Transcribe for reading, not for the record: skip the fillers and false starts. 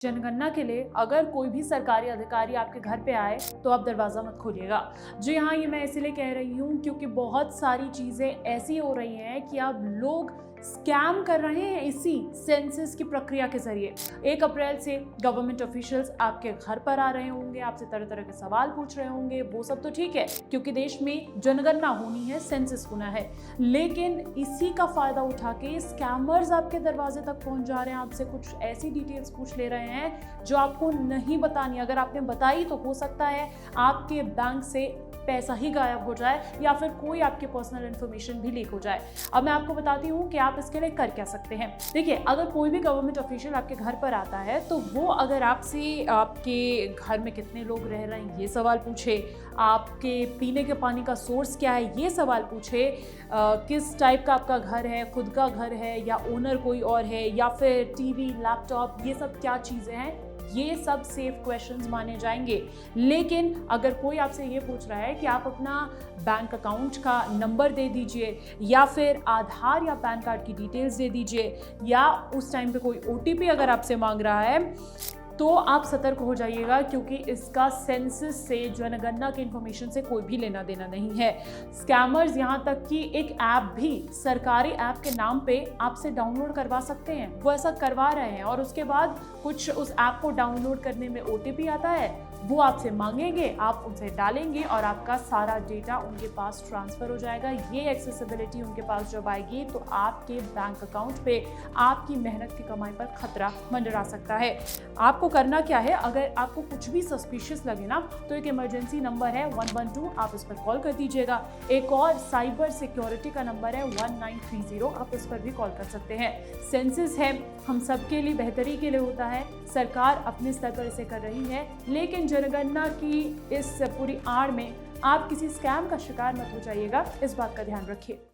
जनगणना के लिए अगर कोई भी सरकारी अधिकारी आपके घर पे आए तो आप दरवाज़ा मत खोलिएगा। जी हाँ, ये मैं इसीलिए कह रही हूँ क्योंकि बहुत सारी चीज़ें ऐसी हो रही हैं कि अब लोग स्कैम कर रहे हैं इसी सेंसस की प्रक्रिया के जरिए। 1 अप्रैल से गवर्नमेंट ऑफिशियल्स आपके घर पर आ रहे होंगे, आपसे तरह तरह के सवाल पूछ रहे होंगे। वो सब तो ठीक है क्योंकि देश में जनगणना होनी है, सेंसस होना है, लेकिन इसी का फायदा उठा के स्कैमर्स आपके दरवाजे तक पहुंच जा रहे हैं। आपसे कुछ ऐसी डिटेल्स पूछ ले रहे हैं जो आपको नहीं बतानी। अगर आपने बताई तो हो सकता है आपके बैंक से पैसा ही गायब हो जाए या फिर कोई आपके पर्सनल इन्फॉर्मेशन भी लीक हो जाए। अब मैं आपको बताती हूँ कि आप इसके लिए कर क्या सकते हैं। देखिए, अगर कोई भी गवर्नमेंट ऑफिशियल आपके घर पर आता है तो वो अगर आपसे आपके घर में कितने लोग रह रहे हैं ये सवाल पूछे, आपके पीने के पानी का सोर्स क्या है ये सवाल पूछे, किस टाइप का आपका घर है, खुद का घर है या ओनर कोई और है, या फिर टीवी, लैपटॉप, ये सब क्या चीज़ें हैं, ये सब सेफ क्वेश्चंस माने जाएंगे। लेकिन अगर कोई आपसे ये पूछ रहा है कि आप अपना बैंक अकाउंट का नंबर दे दीजिए या फिर आधार या पैन कार्ड की डिटेल्स दे दीजिए, या उस टाइम पे कोई ओटीपी अगर आपसे मांग रहा है, तो आप सतर्क हो जाइएगा क्योंकि इसका सेंसस से, जनगणना की इंफॉर्मेशन से कोई भी लेना देना नहीं है। स्कैमर्स यहाँ तक कि एक ऐप भी सरकारी ऐप के नाम पे आपसे डाउनलोड करवा सकते हैं। वो ऐसा करवा रहे हैं और उसके बाद कुछ उस ऐप को डाउनलोड करने में ओटीपी आता है, वो आपसे मांगेंगे, आप उनसे डालेंगे और आपका सारा डेटा उनके पास ट्रांसफर हो जाएगा। ये एक्सेसिबिलिटी उनके पास जब आएगी तो आपके बैंक अकाउंट पे आपकी मेहनत की कमाई पर खतरा मंडरा सकता है। आपको करना क्या है, अगर आपको कुछ भी सस्पिशियस लगे ना तो एक इमरजेंसी नंबर है 112, आप इस पर कॉल कर दीजिएगा। एक और साइबर सिक्योरिटी का नंबर है 1930, आप इस पर भी कॉल कर सकते हैं। सेंसस है, हम सबके लिए बेहतरी के लिए होता है, सरकार अपने स्तर पर इसे कर रही है, लेकिन जनगणना की इस पूरी आड़ में आप किसी स्कैम का शिकार मत हो जाइएगा, इस बात का ध्यान रखिए।